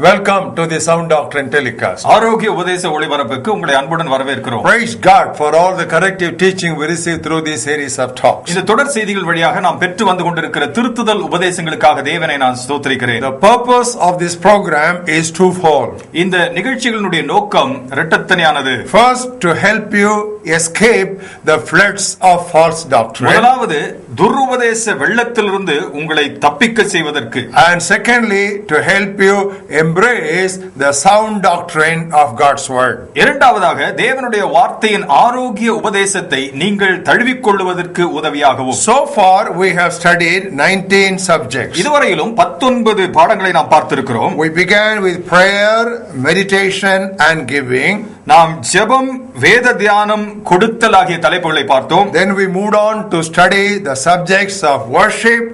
Welcome to the Sound Doctrine telecast. ஆரோக்கிய உபதேச ஒளிபரப்புக்கு உங்களை அன்புடன் வரவேற்கிறோம். Praise God for all the corrective teaching we receive through this series of talks. இந்த தொடர் செய்திகள் வழியாக நாம் பெற்று வந்து கொண்டிருக்கிற திருத்துதல் உபதேசங்களுக்காக தேவனை நான் ஸ்தோத்திரிக்கிறேன். The purpose of this program is twofold. இந்த நிகழ்ச்சிகளுடைய நோக்கம் இரட்டத்தனையானது. First, to help you escape the floods of false doctrine. முதலாவது துருபதேச வெள்ளத்திலிருந்து உங்களை தப்பிக்க செய்வதற்கு. And secondly, to help you embrace the sound doctrine of God's word. இரண்டாவதாக தேவனுடைய வார்த்தையின் ஆரோக்கிய உபதேசத்தை நீங்கள் தழுவிக்கொள்வதற்கு உதவியாகவும். So far we have studied 19 subjects. இதுவரையிலும் 19 பாடங்களை நாம் பார்த்திருக்கிறோம். We began with prayer, meditation and giving. நாம் ஜெபம், வேத தியானம், கொடுத்தல் ஆகிய தலைப்புகளை பார்த்தோம். Then we moved on to study the subjects of worship,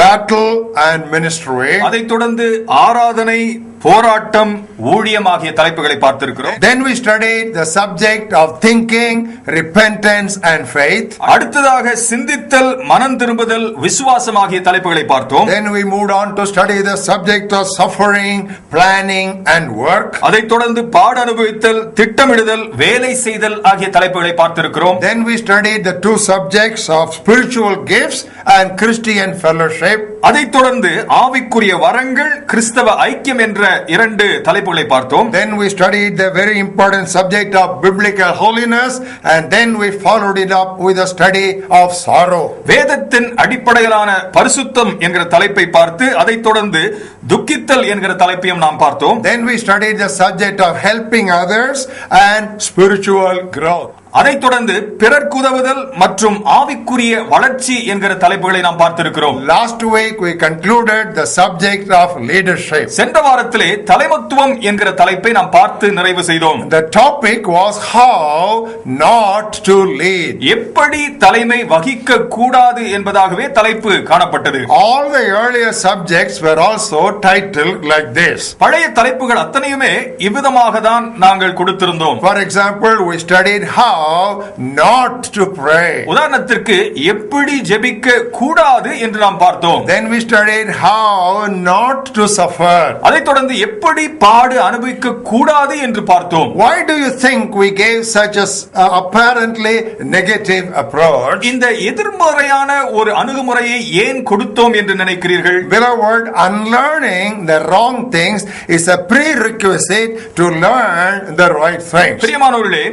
battle and ministry. அதைத் தொடர்ந்து ஆராதனை, போராட்டம், ஊழியம் ஆகிய தலைப்புகளை பார்த்திருக்கிறோம். Then we studied the subject of thinking, repentance and faith. அடுத்ததாக சிந்தித்தல், மனம் திரும்புதல், விசுவாசம் ஆகிய தலைப்புகளை பார்த்தோம். Then we moved on to study the subject of suffering, planning and work. அதைத் தொடர்ந்து பாட அனுபவித்தல், திட்டமிடுதல், வேலை செய்தல் ஆகிய தலைப்புகளை பார்த்திருக்கிறோம். Then we studied the two subjects of spiritual gifts and Christian fellowship. அதைத் தொடர்ந்து ஆவிக்குரிய வரங்கள், கிறிஸ்தவ ஐக்கியம் என்ற இரண்டு தலைப்புகளை பார்த்தோம். Then we studied the very important subject of biblical holiness and then we followed it up with a study of sorrow. வேதத்தின் அடிப்படையிலான பரிசுத்தம் என்கிற தலைப்பை பார்த்து அதைத் தொடர்ந்து துக்கித்தல் என்கிற தலைப்பையும் நாம் பார்த்தோம். Then we studied the subject of helping others and spiritual growth. அதைத் தொடர்ந்து பிறர்க்கு உதவுதல் மற்றும் ஆவிக்குரிய வளர்ச்சி என்கிற தலைப்புகளை நாம் பார்த்திருக்கிறோம். Last week we concluded the subject of leadership. சென்ற வாரத்திலே தலைமைத்துவம் என்கிற தலைப்பை நாம் பார்த்து நிறைவு செய்தோம். The topic was how not to lead. எப்படி தலைமை வகிக்க கூடாது என்பதாகவே தலைப்பு காணப்பட்டது. All the earlier subjects were also titled like this. பழைய தலைப்புகள் அத்தனையுமே இவ்விதமாக தான் நாங்கள் கொடுத்திருந்தோம். For example, we studied how not to pray. உதாரணத்திற்கு எப்படி ஜெபிக்க கூடாது என்று நாம் பார்த்தோம். Then we studied how not to suffer. அதைத் தொடர்ந்து எப்படி பாடு அனுபவிக்க கூடாது என்று பார்த்தோம். Why do you think we gave such a apparently negative approach? இந்த எதிர்மறையான ஒரு அணுகுமுறையை ஏன் கொடுத்தோம் என்று நினைக்கிறீர்கள்? Beloved, unlearning the wrong things is a prerequisite to learn the right things. பிரியமானவர்களே,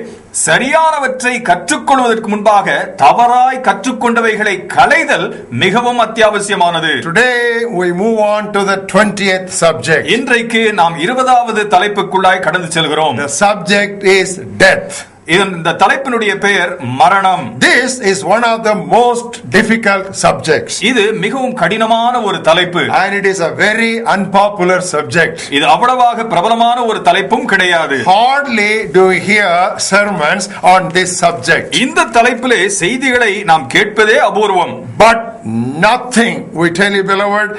சரியானவற்றை கற்றுக்கொள்வதற்கு முன்பாக தவறாய் கற்றுக்கொண்டவைகளை களைதல் மிகவும் அத்தியாவசியமானது. Today we move on to the 20th subject. இன்றைக்கு நாம் 20வது தலைப்புக்குள்ளாய் கடந்து செல்கிறோம். The subject is death. இந்த தலைப்பினுடைய பெயர் மரணம். This is one of the most difficult subjects. இது மிகவும் கடினமான ஒரு தலைப்பு. And it is a very unpopular subject. இது அவ்வளவாக பிரபலமான ஒரு தலைப்பும் கிடையாது. Hardly do we hear sermons on this subject. இந்த தலைப்பிலே செய்திகளை நாம் கேட்பதே அபூர்வம். But nothing, we tell you beloved,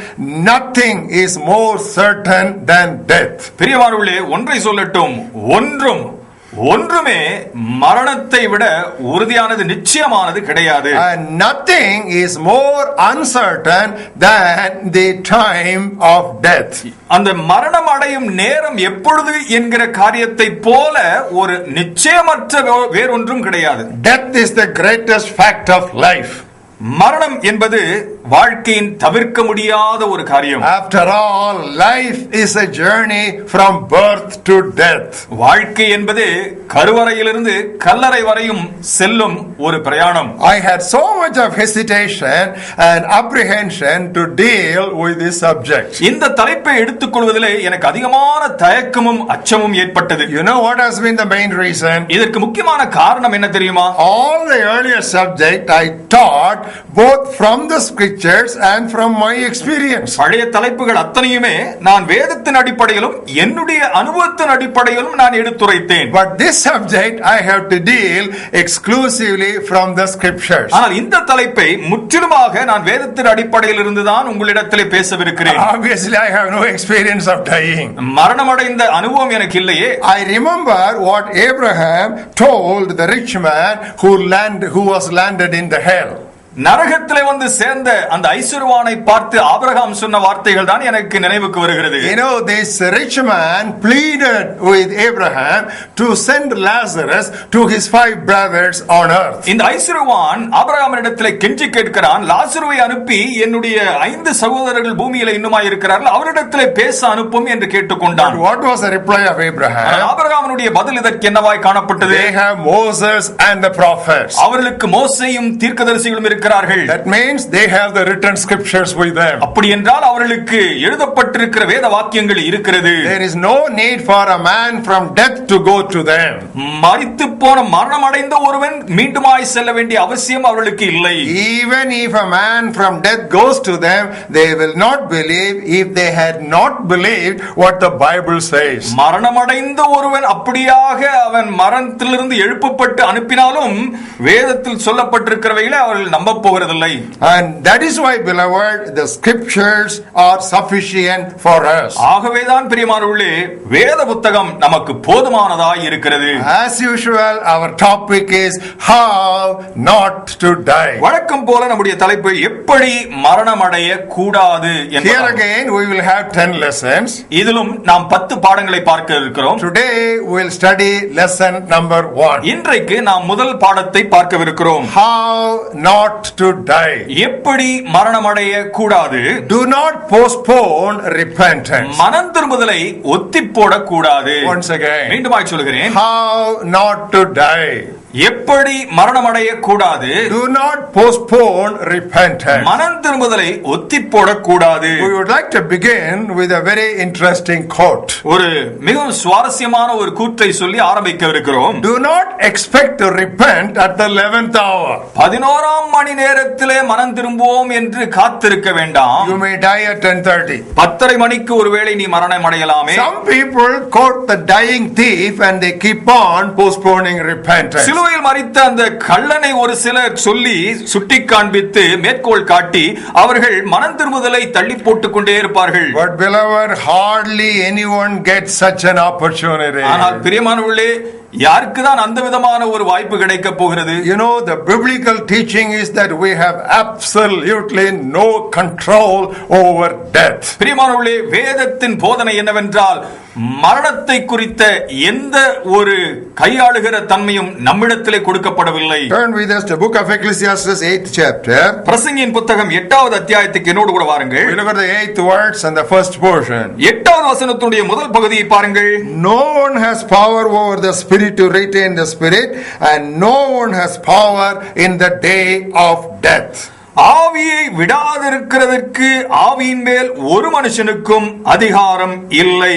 nothing is more certain than death. பிரியமானவர்களே, ஒன்றை சொல்லட்டும், ஒன்றுமே மரணத்தை விட உறுதியானது, நிச்சயமானது கிடையாது. And nothing is more uncertain than the time of death. அந்த மரணம் அடையும் நேரம் எப்பொழுது என்கிற காரியத்தை போல ஒரு நிச்சயமற்ற வேறொன்றும் கிடையாது. Death is the greatest fact of life. மரணம் என்பது வாழ்க்கையின் தவிர்க்க முடியாத ஒரு காரியம். After all, life is a journey from birth to death. வாழ்க்கை என்பது கருவறையிலிருந்து கல்லறை வரையும் செல்லும் ஒரு பிரயாணம். I had so much of hesitation and apprehension to deal with this subject. இந்த தலைப்பை எடுத்துக்கொள்வதிலே எனக்கு அதிகமான தயக்கமும் அச்சமும் ஏற்பட்டது. You know what has been the main reason? இதற்கு முக்கியமான காரணம் என்ன தெரியுமா? All the earlier subject I taught both from the scriptures and from my experience. பழைய தலைப்புகள் அத்தனையுமே நான் வேதத்தின் அடிப்படையிலும் என்னுடைய அனுபவத்தின் அடிப்படையிலும் நான் எடுத்துரைத்தேன். But this subject I have to deal exclusively from the scriptures. ஆனால் இந்த தலைப்பை முற்றிலுமாக நான் வேதத்தின் அடிப்படையில் இருந்து தான் உங்களிடத்திலே பேசவிருக்கிறேன். Obviously I have no experience of dying. மரணமடைந்த அனுபவம் எனக்கு இல்லையே. I remember what Abraham told the rich man who was landed in the hell. நரகத்திலே வந்து சேர்ந்த அந்த ஐஸ்வர்யவானை பார்த்து ஆபிரகாம் சொன்ன வார்த்தைகள் தான் எனக்கு நினைவுக்கு வருகிறது. You know, this rich man pleaded with Abraham to send Lazarus to his 5 brothers on earth. இந்த ஐஸ்வர்யவான் ஆபிரகாமிடத்திலே கெஞ்சி கேட்கிறான், லாசருவை அனுப்பி என்னுடைய 5 சகோதரர்கள் பூமியில இன்னுமாய் இருக்கிறார்கள், அவரிடத்திலே பேச அனுப்பும் என்று கேட்டுக்கொண்டான். What was the reply of Abraham? ஆபிரகாமினுடைய பதில் இதற்கு என்னவாய் காணப்பட்டது? They have Moses and the prophets. அவர்களுக்கு மோசேயும் தீர்க்கதரிசிகளும் இருக்கிறார்கள். That means they have the written scriptures with them. அப்படி என்றால் அவர்களுக்கு எழுதப்பட்டிருக்கிற வேத வாக்கியங்கள் இருக்கிறது. There is no need for a man from death to go to them. மரித்து போன மரணம் அடைந்த ஒருவன் மீண்டுமாய் செல்ல வேண்டிய அவசியம் அவர்களுக்கு இல்லை. Even if a man from death goes to them, they will not believe if they had not believed what the Bible says. மரணம் அடைந்த ஒருவன் அப்படியாக அவன் மரணத்திலிருந்து எழுப்பப்பட்டு அனுப்பினாலும் வேதத்தில் சொல்லப்பட்டிருக்கிறவைகளை அவர்கள் நம்ப போகிறதில்லை. And that is why, beloved, the scriptures are sufficient for us. ஆகவேதான் பிரியமானவர்களே, வேத புத்தகம் நமக்கு போதுமானதாய் இருக்கிறது. As usual, our topic is how not to die. வழக்கம் போல நம்முடைய தலைப்பு எப்படி மரணம் அடைய கூடாது என்பது. Here again we will have 10 lessons. இதிலும் நாம் 10 பாடங்களை பார்க்க இருக்கிறோம். Today we will study lesson number 1. இன்றைக்கு நாம் முதல் பாடத்தை பார்க்கவிருக்கிறோம். How not to die. எப்படி மரணம் அடைய கூடாது. Do not postpone repentance. மனம் திரும்புதலை ஒத்தி போட கூடாது. Once again. மீண்டுமாய் சொல்கிறேன். How not to die. எப்படி மரணம் அடைய கூடாது. Do not postpone repentance. மனம் திரும்புதலை ஒத்தி போட கூடாது. We would like to begin with a very interesting quote. ஒரு மிகவும் சுவாரஸ்யமான ஒரு கூற்றை சொல்லி ஆரம்பிக்கவிருக்கிறோம். Do not expect to repent at the 11th hour. 11ஆம் மணி நேரத்திலே மனம் திரும்புவோம் என்று காத்திருக்க வேண்டாம். You may die at 10:30. 10:30 மணிக்கு ஒருவேளை நீ மரணம் அடையலாமே. Some people quote the dying thief and they keep on postponing repentance. சிலுவையில் மரித்த அந்த கள்ளனை ஒரு சிலர் சொல்லி சுட்டி காண்பித்து மேற்கோள் காட்டி அவர்கள் மனம் திரும்புதலை தள்ளி போட்டுக் கொண்டே இருப்பார்கள். But beloved, hardly anyone gets such an opportunity. ஆனால் பிரியமானவர்களே, யாருக்கு தான் அந்த விதமான ஒரு வாய்ப்பு கிடைக்க போகிறது? You know, the biblical teaching is that we have absolutely no control over death. பிரியமானவர்களே, வேதத்தின் போதனை என்னவென்றால் மரணத்தை குறித்த எந்த ஒரு கையாளுகிற தன்மையும் நம்மிடத்திலே கொடுக்கப்படவில்லை. Turn with us to book of Ecclesiastes 8th chapter. பிரசங்கியின் புத்தகம் 8வது அத்தியாயத்துக்கு என்னோடு கூட வாருங்கள். We look at the 8th words and the first portion. 8வது வசனத்துடைய முதல் பகுதியை பாருங்கள். No one has power over the spirit to retain the spirit, and no one has power in the day of death. ஆவியை விடாதிருக்கிறதற்கு ஆவியின் மேல் ஒரு மனுஷனுக்கும் அதிகாரம் இல்லை,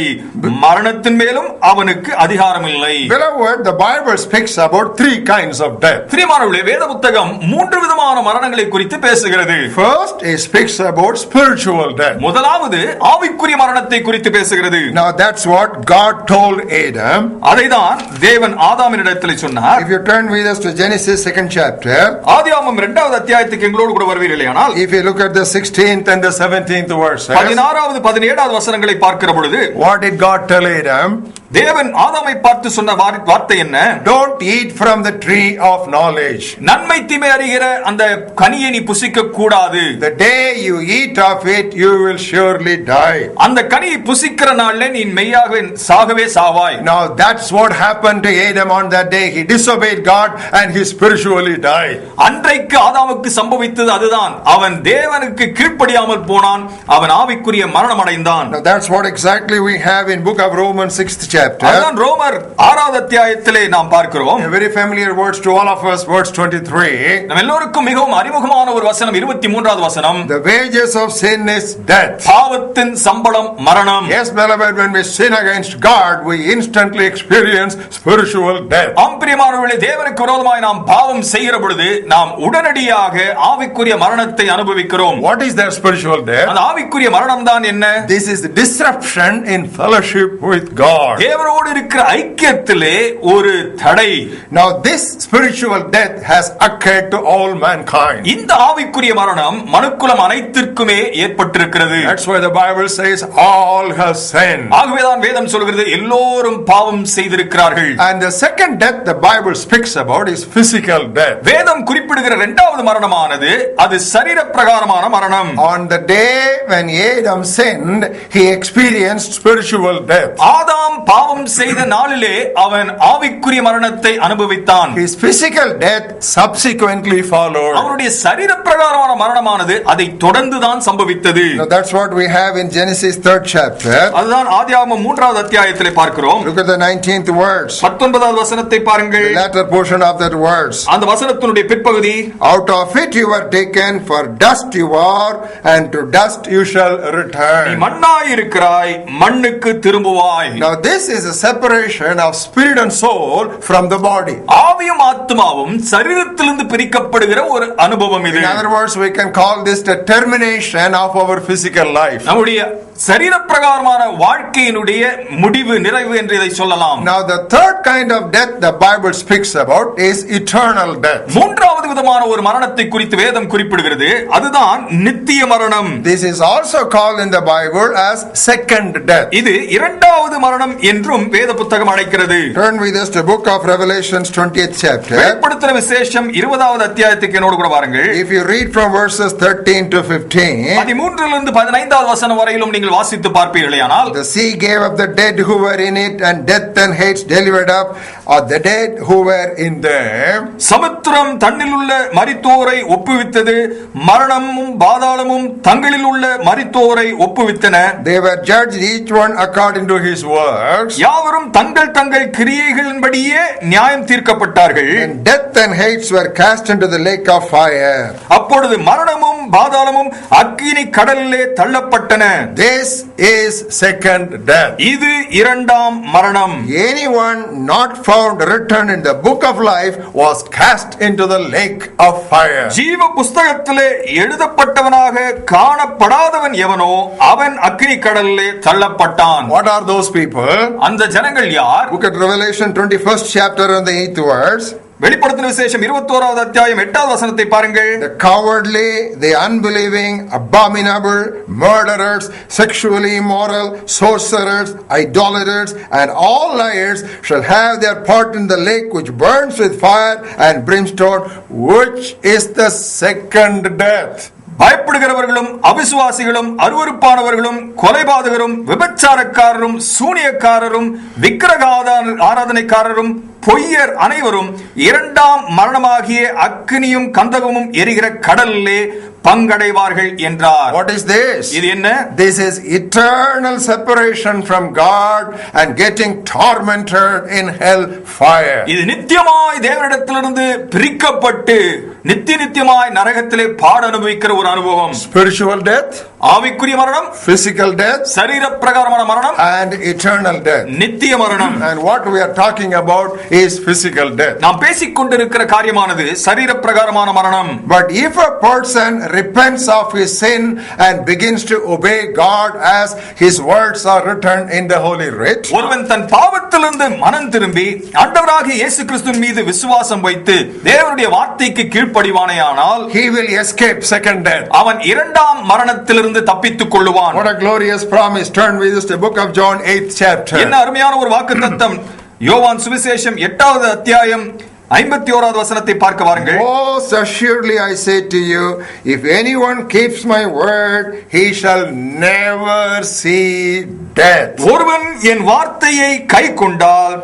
மரணத்தின் மேலும் அவனுக்கு அதிகாரம் இல்லை. Beloved, the Bible speaks about 3 kinds of death. பிரியமானவர்களே, வேத புத்தகம் 3 விதமான மரணங்களை குறித்து பேசுகிறது. First, it speaks about spiritual death. முதலாவது ஆவிக்குரிய மரணத்தை குறித்து பேசுகிறது. Now that's what God told Adam. அதைதான் தேவன் ஆதாமினிடத்தில் சொன்னார். If you turn with us to Genesis 2nd chapter, ஆதியாகமம் 2வது அத்தியாயத்துக்கு எங்களோடு கூட வருவீர்களேயானால், if you look at the 16th and the 17th verses, 16வது 17வது வசனங்களை பார்க்கிற பொழுது, what did God tell Adam? தேவன் ஆதாமை பார்த்து சொன்ன வார்த்தை என்ன? Don't eat from the tree of knowledge. நன்மை தீமை அறிகிற அந்த கனியை நீ புசிக்க கூடாது. The day you eat of it, you will surely die. அந்த கனியை புசிக்கிற நாள்ல நீ மெய்யாகவே சாகவே சாவாய். Now that's what happened to Adam on that day. He disobeyed God and he spiritually died. அன்றைக்கு ஆதாமுக்கு சம்பவித்தது அதுதான். அவன் தேவனுக்கு கீழ்ப்படியாமல் போனான், அவன் ஆவிக்குரிய மரணம் அடைந்தான். Now that's what exactly we have in book of Romans 6th chapter. அதான் ரோமர் 6வது அத்தியாயத்திலே நாம் பார்க்கிறோம். A very familiar words to all of us, verse 23. நம்ம எல்லோருக்கும் மிகவும் அறிமுகமான ஒரு வசனம் 23வது வசனம். The wages of sin is death. பாவத்தின் சம்பளம் மரணம். Yes, beloved, when we sin against God, we instantly experience spiritual death. பிரியமானவர்களே, தேவனுக்கு விரோதமாய் நாம் பாவம் செய்கிற பொழுது நாம் உடனடியாக ஆவிக்குரிய மரணத்தை அனுபவிக்கிறோம். What is that spiritual death? அந்த ஆவிக்குரிய மரணம் தான் என்ன? This is disruption in fellowship with God. தேவனோடு இருக்கிற ஐக்கியத்திலே ஒரு தடை. Now this spiritual death has occurred to all mankind. இந்த ஆவிக்குரிய மரணம் மனுக்குலம் அனைத்திற்குமே ஏற்பட்டிருக்கிறது. That's why the Bible says all have sinned. ஆகவேதான் வேதம் சொல்கிறது எல்லோரும் பாவம் செய்திருக்கிறார்கள். And the second death the Bible speaks about is physical death. வேதம் குறிப்பிடுகிற இரண்டாவது மரணமானது அது சரீர பிரகாரமான மரணம். On the day when Adam sinned, he experienced spiritual death. ஆதாம் பாவம் செய்த நாளிலே அவன் ஆவிக்குரிய மரணத்தை அனுபவித்தான். His physical death subsequently followed. அவனுடைய சரீர பிரகாரமான மரணமானது அதை தொடர்ந்து தான் சம்பவித்தது. Now that's what we have in Genesis 3rd chapter. அதுதான் ஆதியாகமம் 3வது அத்தியாயத்திலே பார்க்கிறோம். Look at the 19th verse. 19வது வசனத்தை பாருங்கள். The latter portion of that verse. அந்த வசனத்தினுடைய பிற்பகுதி, out of it you were taken, for dust you are, and to dust you shall return. நீ மண்ணாய் இருக்கிறாய், மண்ணுக்கு திரும்புவாய். Now this is a separation of spirit and soul from the body. ஆவியும் ஆத்மாவும் சரீரத்திலிருந்து பிரிக்கப்படுகிற ஒரு அனுபவம் இது. In other words, we can call this the termination of our physical life. நம்முடைய சரீர பிரகாரமான வாழ்க்கையினுடைய முடிவு, நிறைவு என்று இதை சொல்லலாம். Now the third kind of death the Bible speaks about is eternal death. மூன்றாவது விதமான ஒரு மரணத்தை குறித்து வேதம் குறிப்பிடுகிறது, அதுதான் நித்திய மரணம். This is also called in the Bible as second death. இது இரண்டாவது மரணம் என்றும் வேத புத்தகம் அழைக்கிறது. Turn with us to book of Revelations 20th chapter. வெளிப்படுத்தின விசேஷம் 20வது அத்தியாயத்துக்கு என்னோடு கூட வாருங்கள். If you read from verses 13 to 15, 13லிருந்து 15வது வசனம் வரையிலும் நீங்கள் வாசித்து பார்ப்பீர்களேயானால், the sea gave up the dead who were in it, and death and hate delivered up the dead who were in them. சமுத்திரம் தன்னில் உள்ள மரித்தோரை ஒப்புவித்தது, மரணமும் பாதாளமும் தங்களில் உள்ள மரித்தோரை ஒப்புவித்தன. They were judged each one according to his works. யாவரும் தங்கள் தங்கள் கிரியைகளின்படியே நியாயம் தீர்க்கப்பட்டார்கள். And death and hates were cast into the lake of fire. அப்பொழுது மரணமும் பாதாளமும் அக்கினி கடலிலே தள்ளப்பட்டன. This is second death. இது இரண்டாம் மரணம். Anyone not found written in the book of life was cast into the lake of fire. ஜீவ புஸ்தகத்திலே எழுதப்பட்டவனாக காணப்படாதவன் எவனோ அவன் அக்கினி கடலிலே தள்ளப்பட்டான். What are those people? அந்த ஜனங்கள் யார்? Look at Revelation 21st chapter and the 8th verse. வெளிப்படுத்தின விசேஷம் 21வது அத்தியாயம் 8வது வசனத்தை பாருங்கள். The cowardly, the unbelieving, abominable, murderers, sexually immoral, sorcerers, idolaters, and all liars shall have their part in the lake which burns with fire and brimstone, which is the second death. பயப்படுகிறவர்களும் அவிசுவாசிகளும் அருவருப்பானவர்களும் கொலைபாதகரும் விபச்சாரக்காரரும் சூனியக்காரரும் விக்கிரக ஆராதனைக்காரரும் பொய்யர் அனைவரும் இரண்டாம் மரணமாகிய அக்கினியும் கந்தகமும் எரிகிற கடலிலே பங்கடைவார்கள் என்றார். What is this? இது என்ன? This is eternal separation from God and getting tormented in hell fire. இது நித்தியமாய் தேவனிடத்திலிருந்து பிரிக்கப்பட்டு நித்தியமாய் நரகத்திலே பாட அனுபவிக்கிற ஒரு அனுபவம். Spiritual death, ஆவிக்குரிய மரணம், physical death, சரீர பிரகாரமான மரணம், and eternal death. நித்திய மரணம். And what we are talking about is physical death. நாம் பேசிக் கொண்டிருக்கிற காரியமானது சரீர பிரகாரமான மரணம். But if a person repents of his sin and begins to obey God as his words are written in the Holy Writ, ஒருவன் தன் பாவத்திலிருந்து மனம் திரும்பி ஆண்டவராகிய இயேசு கிறிஸ்துவின் மீது விசுவாசம் வைத்து தேவனுடைய வார்த்தைக்கு கீழ்ப்படிவானேயானால், he will escape second death. அவன் இரண்டாம் மரணத்திலிருந்து தப்பித்துக் கொள்ளுவான். What a glorious promise. Turn with us to the book of John 8th chapter. என்ன அருமையான ஒரு வாக்குத்தத்தம். யோவான் சுவிசேஷம் 8வது அத்தியாயம் 51வது வசனத்தை பார்க்க வாருங்கள். Most assuredly I say to you, if anyone keeps my word, he shall never see death. ஒருவன் என் வார்த்தையை கைக்கொண்டால்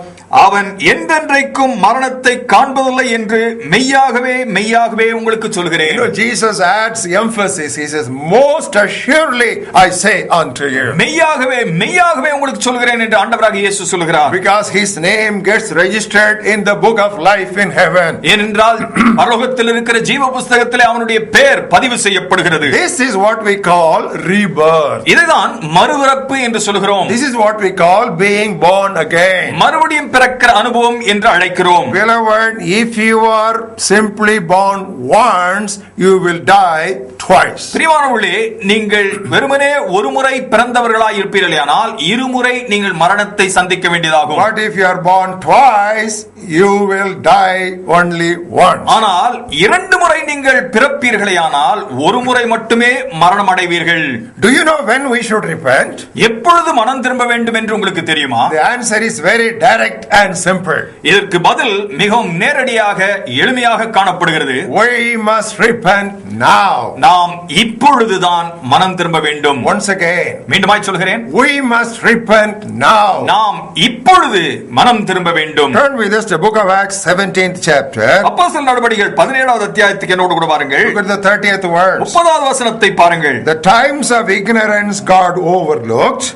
அவன் என்றென்றைக்கும் மரணத்தை காண்பதில்லை என்று மெய்யாகவே மெய்யாகவே உங்களுக்கு சொல்கிறேன். You know, Jesus adds emphasis. He says, most assuredly I say unto you. மெய்யாகவே மெய்யாகவே உங்களுக்கு சொல்கிறேன் என்று ஆண்டவராகிய இயேசு சொல்கிறார். Because his name gets registered in the book of life in heaven. ஏனென்றால் பரலோகத்தில் இருக்கிற ஜீவ புஸ்தகத்திலே அவனுடைய பெயர் பதிவு செய்யப்படுகிறது. This is what we call rebirth. இதுதான் மறுபிறப்பு என்று சொல்கிறோம். This is what we call being born again. மறுபடியும் பிறக்கிற அனுபவம் என்று அழைக்கிறோம். Beloved, if you are simply born once, you will die twice. பிரியமானவர்களே, நீங்கள் வெறுமனே ஒரு முறை பிறந்தவர்களாய் இருப்பீர்களானால் இருமுறை நீங்கள் மரணத்தை சந்திக்க வேண்டியதாகும். But if you are born twice, you will die only once. ஆனால் இரண்டு முறை நீங்கள் பிறப்பீர்களானால் ஒரு முறை மட்டுமே மரணம் அடைவீர்கள். Do you know when we should repent? எப்பொழுது மனம் திரும்ப வேண்டும் என்று உங்களுக்கு தெரியுமா? The answer is very direct and simple. இதற்கு பதில் மிகவும் நேரடியாக எளிமையாக காணப்படுகிறது. We must repent now. நாம் இப்பொழுதுதான் மனம் திரும்ப வேண்டும். Once again, மீண்டுமாய் சொல்கிறேன், we must repent now. நாம் இப்பொழுது மனம் திரும்ப வேண்டும். Turn with us to book of Acts 17th chapter. அப்போஸ்தலர் நடபடிகள் 17வது அத்தியாயத்துக்கு என்னோடு கூட பாருங்கள். Look at the 30th verse. 30வது வசனத்தை பாருங்கள். The times of ignorance God overlooked.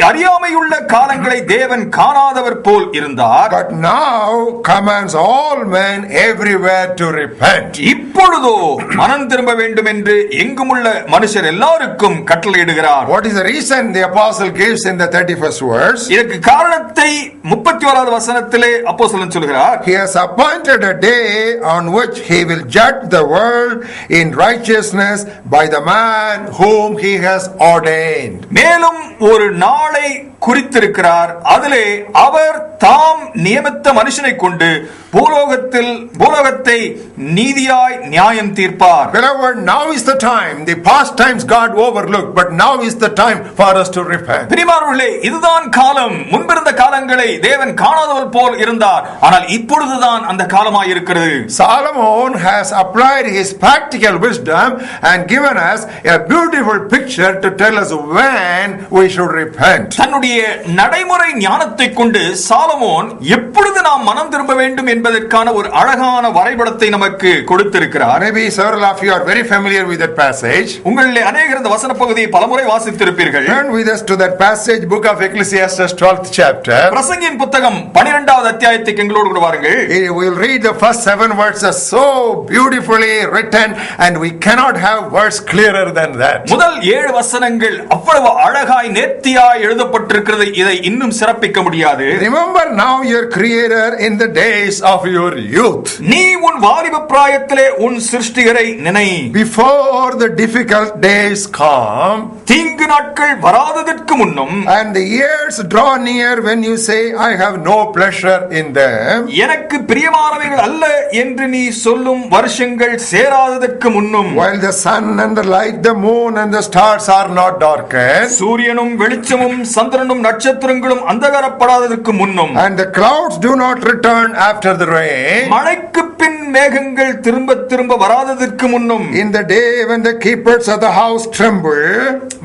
அறியாமையுள்ள காலங்களை தேவன் காணாதவர் போல் இருந்தார். But now commands all men everywhere to repent. இப்பொழுதோ மனம் திரும்ப வேண்டும் என்று எங்குமுள்ள மனுஷர் எல்லாருக்கும் கட்டளையிடுகிறார். What is the reason the apostle gives in the 31st verse? இதற்கு காரணத்தை 31வது வசனத்திலே அப்போஸ்தலன் சொல்கிறார். He has appointed a day on which he will judge the world in righteousness by the man whom he has ordained. மேலும் ஒரு நாளை குறித்திருக்கிறார், அதிலே அவர் தாம் நியமித்த மனுஷனை கொண்டு பூலோகத்தை நீதியாய் நியாயம் தீர்ப்பார். Beloved, now is the time. The past times God overlooked, but now is the time for us to repent. பிரியமானவர்களே, இதுதான் காலம். முன்பிருந்த காலங்களை தேவன் காணாதவர் போல் இருந்தார், ஆனால் இப்பொழுதுதான் அந்த காலமாய் இருக்கிறது. Solomon has applied his practical wisdom and given us a beautiful picture to tell us when we should repent. தன்னுடைய நடைமுறை ஞானத்தை கொண்டு சாலமோன் எப்பொழுது நாம் மனம் திரும்ப வேண்டும் என்பதற்கான ஒரு அழகான வரைபடத்தை நமக்கு கொடுத்திருக்கிறார். Maybe several of you are very familiar with that passage. உங்களிலே அநேகர் இந்த வசன பகுதியை பலமுறை வாசித்திருப்பீர்கள். Turn with us to that passage, book of Ecclesiastes 12th chapter. பிரசங்கியின் புத்தகம் 12வது அத்தியாயத்துக்கு எங்களோடு கூட வாருங்கள். We will read the first 7 verses so beautifully written, and we cannot have words clearer than that. முதல் 7 வசனங்கள் அவ்வளவு அழகாய் நேர்த்தியாய் எழுதப்பட்டிருக்கிறது. இதை இன்னும் சிறப்பிக்க முடியாது. Remember now your creator in the days of your youth. நீ உன் வாலிப பிராயத்திலே உன் சிருஷ்டிகரை நினை. Before the difficult days come, தீங்கு நாட்கள் வராததற்கு முன்னும், and the years draw near when you say I have no pleasure in them, எனக்கு பிரியமானவைகள் அல்ல என்று நீ சொல்லும் வருஷங்கள் சேராததற்கு முன்னும், while the sun and the light, the moon and the stars are not darkened, சூரியனும் வெளிச்சமும் சந்திரனும் நட்சத்திரங்களும் அந்தகாரப்படாததற்கு முன்னும், and the clouds do not return after the rain, மழைக்கு பின் மேகங்கள் திரும்ப திரும்ப வராததற்கு முன்னும், in the day when the keepers of the house tremble,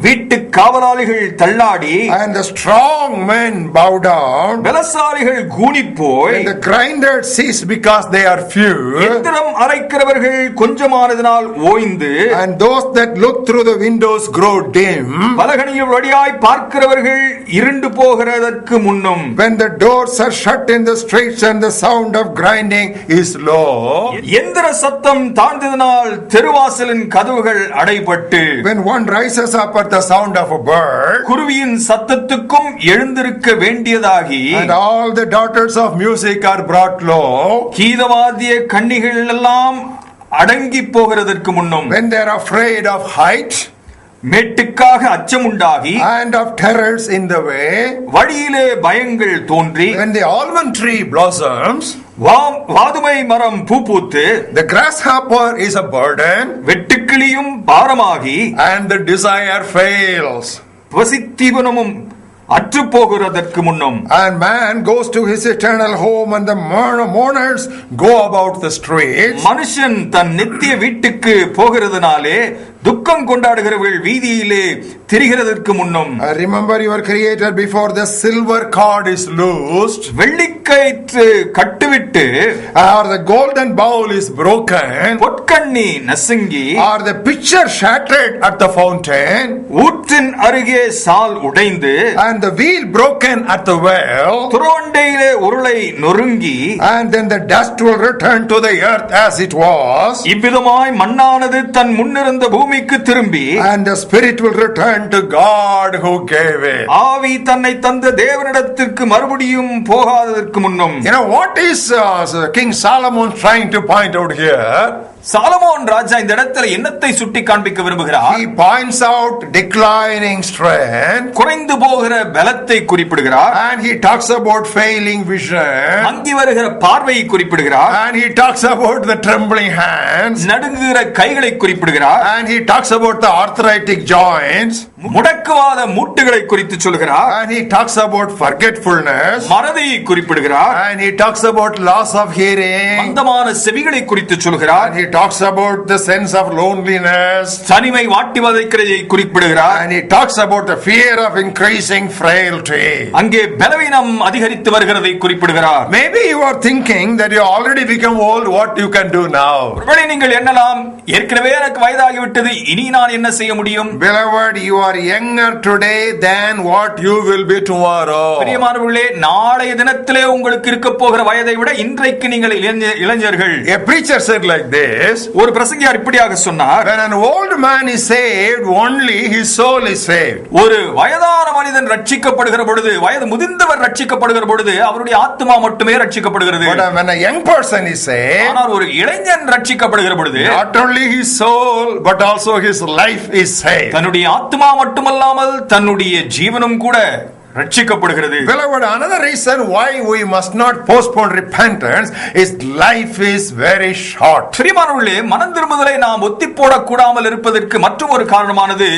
வீட்டு காவலாளிகள் தள்ளாடி, and the strong men bow down, பலசாலிகள் கூனிப் போய், and the grinders cease because they are few, எந்திரம் அரைக்கிறவர்கள் கொஞ்சமானதினால் ஓய்ந்து, and those that look through the windows grow dim, பலகணியின் வழியாய் பார்க்கிறவர்கள் இருண்டு போகிறதற்கு முன்னும், when the doors are shut in the streets and the sound of grinding is low, எந்திர சத்தம் தாழ்ந்ததினால் தெருவாசலின் கதவுகள் அடைபட்டு, when one rises up at the sound of a bird, குருவியின் சத்தத்துக்கும் எழுந்திருக்க வேண்டியதாகி, and all the daughters of music are brought low, கீதவாத்திய கன்னிகள் எல்லாம் அடங்கி போகிறதற்கு முன்னும், when they are afraid of height, மேட்டுக்காக அச்சம் உண்டாகி, and of terrors in the way, வழியிலே பயங்கள் தோன்றி, when the almond tree blossoms, வாதுமை மரம் பூ பூத்து, the grasshopper is a burden, வெட்டுக்கிளியும் பாரமாகி, and the desire fails, வசித்தீவனமும் அற்று போகிறதற்கு முன்னும், and man goes to his eternal home and the mourners go about the streets, மனுஷன் தன் நித்திய வீட்டுக்கு போகிறதுனாலே துக்கம் கொண்டாடுகிறவர்கள் வீதியிலே திரிகிறதற்கு முன்னும், remember your creator before the silver cord is loosed, வெள்ளிக்கயிற்று கட்டுவிட்டு, or the golden bowl is broken, பொற்கண்ணி நசுங்கி, or the pitcher shattered at the fountain, ஊற்றின் அருகே சால் உடைந்து, and the wheel broken at the well, துறவண்டையிலே உருளை நொறுங்கி, and then the dust will return to the earth as it was, இவ்விதமாய் மண்ணானது தன் முன்னிருந்த பூமிக்கு திரும்பி, and the spirit will return to God who gave it. ஆவி தன்னை தந்த தேவனிடத்திற்கு மறுபடியும் போகாததற்கு முன்னும். You know what is King Solomon trying to point out here? Solomon ராஜா இந்த இடத்துல என்னத்தை சுட்டி காண்பிக்க விரும்புகிறார்? He points out declining strength, குறைந்து போகிற பலத்தை குறிப்பிடுகிறார். and he talks about failing vision, மங்கி வருகிற பார்வையை குறிப்பிடுகிறார். and he talks about the trembling hands, நடுங்குகிற கைகளை குறிப்பிடுகிறார். and he talks about the arthritic joints, முடக்குவாத மூட்டுகளை குறித்து சொல்கிறார். and he talks about forgetfulness, மறதியை குறிப்பிடுகிறார். and he talks about loss of hearing, மந்தமான செவிகளை குறித்து சொல்கிறார். and he talks about the sense of loneliness, தனிமை வாட்டி வதைக்கிறதை குறிப்பிடுகிறார். and he talks about the fear of increasing frailty. அங்கே பலவீனம் அதிகரித்து வருகிறதை குறிப்பிடுகிறார். Maybe you are thinking that you already become old, what you can do now? ஒருவேளை நீங்கள் எண்ணலாம், ஏற்கனவே எனக்கு வயதாகிவிட்டது, இனி நான் என்ன செய்ய முடியும்? Beloved, you are younger today than what you will be tomorrow. பிரியமானவர்களே, நாளைய தினத்திலே உங்களுக்கு இருக்க போகிற வயதை விட இன்றைக்கு நீங்கள் இளைஞர்கள். A preacher said like this, ஒரு பிரசங்கியார் இப்படியாக சொன்னார், when an old man is saved, only his soul is saved. ஒரு வயதான மனிதன் ரட்சிக்கப்படுகிற பொழுது, வயது முதிர்ந்தவர் ரட்சிக்கப்படுகிற பொழுது அவருடைய ஆத்மா மட்டுமே ரட்சிக்கப்படுகிறது. But when a young person is saved, ஆனால் ஒரு இளைஞன் ரட்சிக்கப்படுகிற பொழுது not only his soul but also his life is saved. தன்னுடைய ஆத்மா மட்டுமல்லாமல் தன்னுடைய ஜீவனும் கூட ரட்சிக்கப்படுகிறது. Beloved, another reason why we must not postpone repentance is life is very short. பிரியமானவர்களே, மனம் திரும்புதலை நாம் ஒத்தி போடக்கூடாமல் இருப்பதற்கு மற்றொரு காரணமானது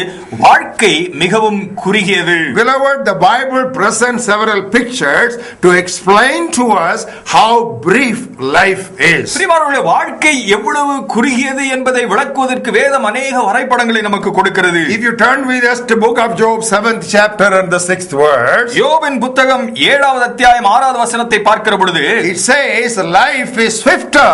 வாழ்க்கை மிகவும் குறுகியது. Beloved, the Bible presents several pictures to explain to us how brief life is. பிரியமானவர்களே, வாழ்க்கை எவ்வளவு குறுகியது என்பதை விளக்குவதற்கு வேதம் அநேக வரைபடங்களை நமக்கு கொடுக்கிறது. If you turn with us to book of Job 7th chapter and the 6th verse, யோபின் புத்தகம் 7வது அத்தியாயம் 6வது வசனத்தை பார்க்கிற பொழுது it says life is swifter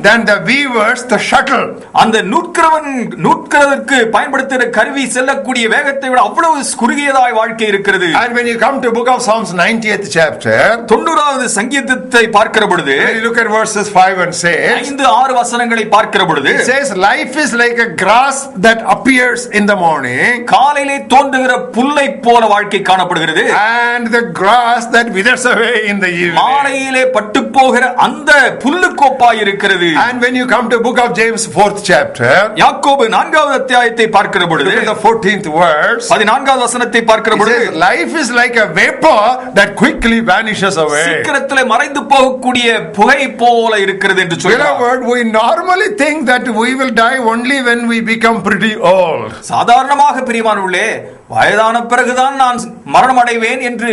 than the weaver's the shuttle. அந்த நூற்கிறதற்கு பயன்படுத்துகிற கருவி செல்லக்கூடிய வேகத்தை விட அவ்வளவு குறுகியதாய் வாழ்க்கை இருக்கிறது. And when you come to book of Psalms 90th chapter, 90வது சங்கீதத்தை பார்க்கிற பொழுது when you look at verses 5 and 6, 5-6 வசனங்களை பார்க்கிற பொழுது it says life is like a grass that appears in the morning, காலையிலே தோன்றுகிற புல்லை போல வாழ்க்கை காணப்படுகிறது, and the grass that withers away in the evening. மாலையிலே பட்டு போகிற அந்த புல்லுக்கோப்பாய் இருக்கிறது. And when you come to book of James 4th chapter, யாக்கோபு 4வது அத்தியாயத்தை பார்க்கிற பொழுது look at the 14th verse, 14வது வசனத்தை பார்க்கிற பொழுது life is like a vapor that quickly vanishes away. சீக்கிரத்திலே மறைந்து போகக்கூடிய புகை போல இருக்கிறது என்று சொல்கிறார். Beloved, we normally think that we will die only when we become pretty old. சாதாரணமாக பிரியமானவர்களே, வயதான பிறகுதான் நான் மரணம் அடைவேன் என்று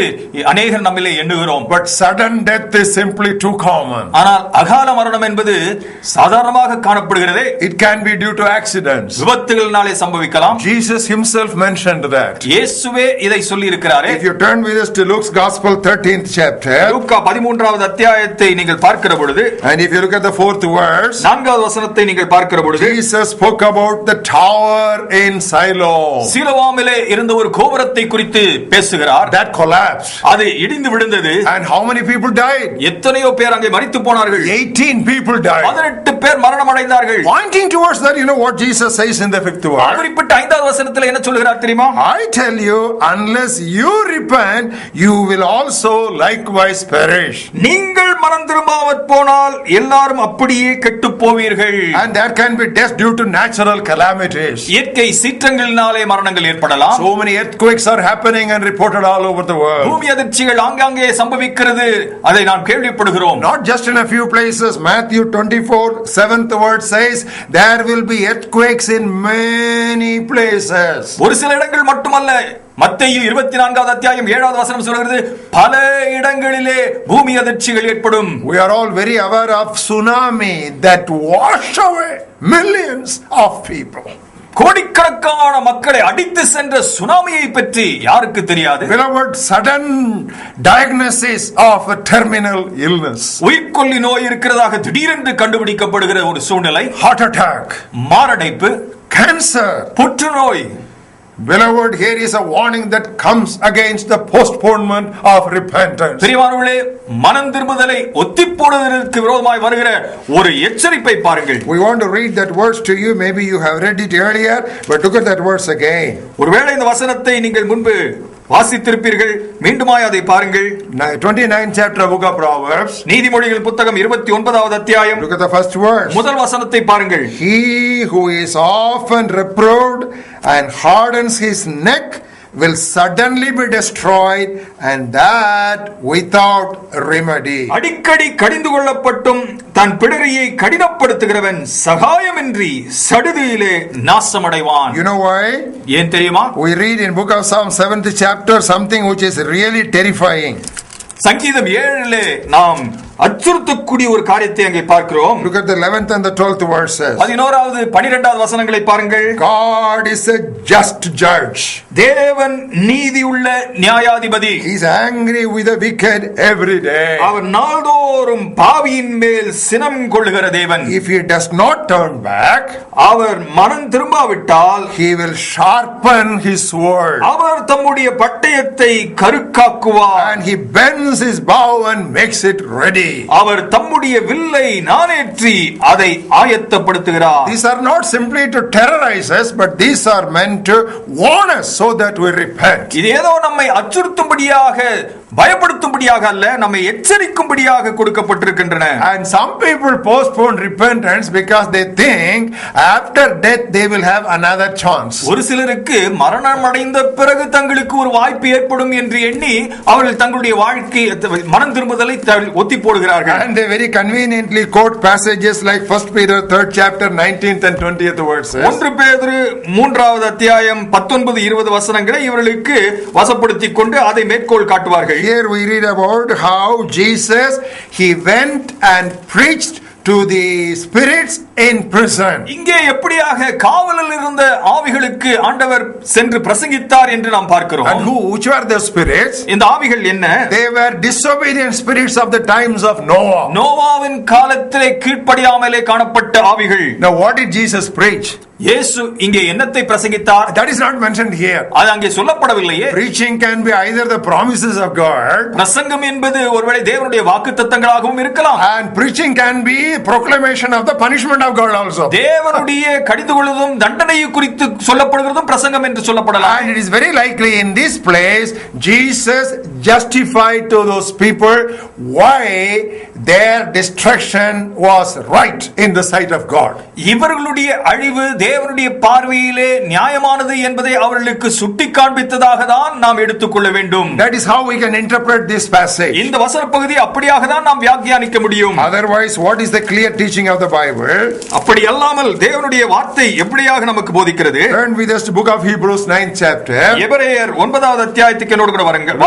அநேகர் நம்மிலே எண்ணுகிறோம். But sudden death is simply too common. ஆனால் அகால மரணம் என்பது சாதாரணமாக காணப்படுகிறது. It can be due to accidents. விபத்துகளினாலே சம்பவிக்கலாம். Jesus himself mentioned that. இயேசுவே இதை சொல்லி இருக்கிறாரே. If you turn with us to Luke's Gospel 13th chapter, லூக்கா 13வது அத்தியாயத்தை நீங்கள் பார்க்கிற பொழுது, and if you look at the 4th verse, 4வது வசனத்தை நீங்கள் பார்க்கிற பொழுது, Jesus spoke about the tower in Siloam. சீலோவாமிலே இருந்த ஒரு கோபுரத்தை குறித்து பேசுகிறார். That collapsed. அது இடிந்து விழுந்தது. And how many people died? எத்தனையோ பேர் அங்கே மரித்து போனார்கள். 18 people died. 18 பேர் மரணம் அடைந்தார்கள். Pointing towards that, you know what Jesus says in the 5th verse? குறிப்பிட்ட 5வது வசனத்தில் என்ன சொல்கிறார் தெரியுமா? I tell you, unless you repent, you will also likewise perish. நீங்கள் மனம் திரும்பாமற் போனால் எல்லாரும் அப்படியே கெட்டுப் போவீர்கள். And there can be death due to natural calamities. இயற்கை சீற்றங்களினாலே மரணங்கள் ஏற்படலாம். So many earthquakes are happening and reported all over the world. பூமி அதிர்ச்சிகள் ஆங்காங்கே சம்பவிக்கிறது, அதை நாம் கேள்விப்படுகிறோம். Not just in a few places. Matthew 24:7th word says there will be earthquakes in many places. ஒரு சில இடங்கள் மட்டுமல்ல, மத்தேயு 24வது அத்தியாயம் 7வது வசனம் சொல்கிறது, பல இடங்களிலே பூமி அதிர்ச்சிகள் ஏற்படும். We are all very aware of tsunami that wash away millions of people. கோடிக்கணக்கான மக்களை அடித்து சென்ற சுனாமியை பற்றி யாருக்கு தெரியாது? Beloved, sudden diagnosis of a terminal illness, உயிர்கொல்லி நோய் இருக்கிறதாக திடீரென்று கண்டுபிடிக்கப்படுகிற ஒரு சூழ்நிலை, heart attack, மாரடைப்பு, cancer, புற்றுநோய். Beloved, here is a warning that comes against the postponement of repentance. பிரியமானவர்களே, மனம் திரும்புதலை ஒத்திப்போடுவதற்கு விரோதமாய் வருகிற ஒரு எச்சரிப்பை பாருங்கள். We want to read that verse to you. Maybe you have read it earlier, but look at that verse again. ஒருவேளை இந்த வசனத்தை நீங்கள் முன்பு வாசித்திருப்பீர்கள். மீண்டுமாய் அதை பாருங்கள். 29th chapter of book of Proverbs. நீதிமொழிகள் புத்தகம் 29வது அத்தியாயம். Look at the first verse. முதல் வசனத்தை பாருங்கள். He who is often reproved and hardens his neck will suddenly be destroyed, and that without remedy. அடிக்கடி கடிந்து கொள்ளப்பட்டும் தன் பிடரியை கடினப்படுத்துகிறவன் சகாயமின்றி சடுதியிலே நாசமடைவான். You know why? ஏன் தெரியுமா? We read in book of Psalm 7th chapter something which is really terrifying. சங்கீதம் 7 நாம் அச்சுறுத்தக்கூடிய ஒரு காரியத்தை அங்கே பார்க்கிறோம். Look at the 11th and the 12th verses. 11வது 12வது வசனங்களை பாருங்கள். God is a just judge. தேவன் நீதியுள்ள நியாயாதிபதி. He is angry with the wicked every day. அவர் நாள்தோறும் பாவியின் மேல் சினம் கொள்ளுகிற தேவன். If he does not turn back, அவர் மனம் திரும்பாவிட்டால் he will sharpen his sword. அவர் தம்முடைய பட்டயத்தை கருக்காக்குவார். And he bends his bow and makes it ready. அவர் தம்முடைய வில்லை நாணேற்றி அதை ஆயத்தப்படுத்துகிறார். These are not simply to terrorize us, but these are meant to warn us so that we repent. இது ஏதோ நம்மை அச்சுறுத்தும்படியாக பயப்படுத்தும்படியாக அல்ல, நம்மை எச்சரிக்கும்படியாக கொடுக்கப்பட்டிருக்கின்றன. And some people postpone repentance because they think after death they will have another chance. ஒரு சிலருக்கு மரணம் அடைந்த பிறகு தங்களுக்கு ஒரு வாய்ப்பு ஏற்படும் என்று எண்ணி அவர்கள் தங்களுடைய வாழ்க்கை மனம் திரும்புதலை ஒத்தி போடுகிறார்கள். And they very conveniently quote passages like 1 Peter 3rd chapter 19th and 20th verses. 1 பேதுரு 3வது அத்தியாயம் 19 20 வசனங்களை இவர்களுக்கு வசப்படுத்திக் கொண்டு அதை மேற்கோள் காட்டுவார்கள். Here we read about how Jesus, he went and preached to the spirits in prison. இங்கே எப்படியாக காவலில் இருந்த ஆவிகளுக்கு ஆண்டவர் சென்று பிரசங்கித்தார் என்று நாம் பார்க்கிறோம். And which were the spirits? இந்த ஆவிகள் என்ன? They were disobedient spirits of the times of Noah. நோவாவின் காலத்திலே கீழ்ப்படியாமலே காணப்பட்ட ஆவிகள். Now what did Jesus preach? இயேசு இங்கே என்னத்தை பிரசங்கித்தார்? That is not mentioned here. அது அங்கே சொல்லப்படவில்லையே. Preaching can be either the promises of God. பிரசங்கம் என்பது ஒருவேளை தேவனுடைய வாக்குத்தத்தங்களாகவும் இருக்கலாம். And preaching can be proclamation of the punishment of God also. தேவனுடைய கடிந்து கொள்வதும் தண்டனை குறித்து சொல்லப்படுகிறதும் பிரசங்கம் என்று சொல்லப்படலாம். And it is very likely in this place Jesus justified to those people why their destruction was right in the sight of God. இவர்களுடைய அழிவு தேவனுடைய பார்வையிலே நியாயமானது என்பதை அவர்களுக்கு சுட்டி காண்பித்ததாக தான் நாம் எடுத்துக்கொள்ள வேண்டும். That is how we can interpret this passage. இந்த வசன பகுதி அப்படியாக தான் நாம் வியாக்கியானிக்க முடியும். Otherwise what is the clear teaching of the Bible? அப்படி அல்லாமல் தேவனுடைய வார்த்தை எப்படியாக நமக்கு போதிக்கிறது? Turn with us to book of Hebrews 9th chapter. எபிரேயர் 9வது அத்தியாயத்துக்கு என்னோடு கூட வாருங்கள்.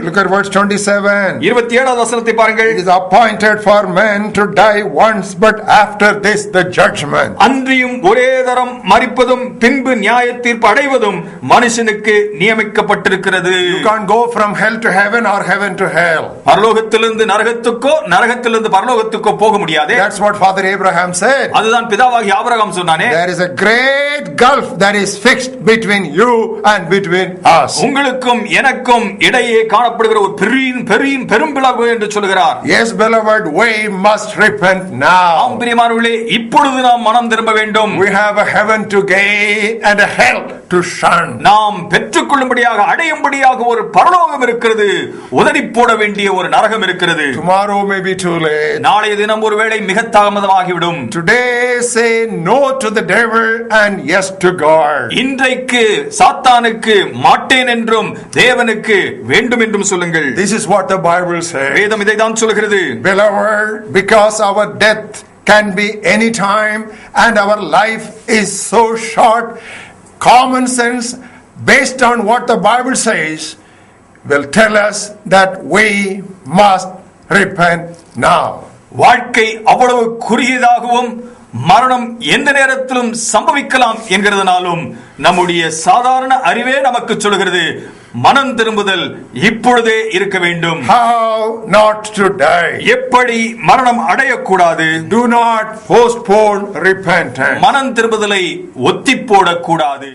Look at verse 27. 27வது வசனத்தை பாருங்கள். It is appointed for men to die once, but after this the judgment. அன்றியும் ஒரே தரம் மரிப்பதும் பின்பு நியாய தீர்ப்பு அடைவதும் மனுஷனுக்கு நியமிக்கப்பட்டிருக்கிறது. You can't go from hell to heaven or heaven to hell. பரலோகத்திலிருந்து நரகத்துக்கோ நரகத்திலிருந்து பரலோகத்துக்கோ போக முடியாது. That's what Father Abraham said. அதுதான் பிதாவாகிய ஆபிரகாம் சொன்னானே. There is a great gulf that is fixed between you and between us. உங்களுக்கும் எனக்கும் இடையே காணப்படுகிற ஒரு பெரும் பிளவு என்று சொல்கிறார். Yes, beloved, we must repent now. ஆம் பிரியமானவர்களே, இப்பொழுது நாம் மனம் திரும்ப வேண்டும். We have a heaven to gain and a hell to shun. நாம் பெற்றுக்கொள்ளும்படியாக அடையும்படியாக ஒரு பரலோகம் இருக்கிறது, உதறி போட வேண்டிய ஒரு நரகம் இருக்கிறது. Tomorrow may be too late. நாளைய தினம் ஒருவேளை மிக தாமதமாகிவிடும். Today say no to the devil and yes to God. இன்றைக்கு சாத்தானுக்கு மாட்டேன் என்றும் தேவனுக்கு வேண்டும் என்றும் சொல்லுங்கள். This is what the Bible says. வேதம் இதை தான் சொல்கிறது. Beloved, because our death can be any time and our life is so short, common sense based on what the Bible says will tell us that we must repent now. வாழ்க்கை அவ்வளவு குறுகியதாகவும் மரணம் எந்த நேரத்திலும் சம்பவிக்கலாம் என்கிறதுனாலும் நம்முடைய சாதாரண அறிவே நமக்கு சொல்கிறது மனம் திரும்புதல் இப்பொழுதே இருக்க வேண்டும். How not to die? எப்படி மரணம் அடையக்கூடாது? Do not postpone repentance. மனம் திரும்புதலை ஒத்தி போடக்கூடாது.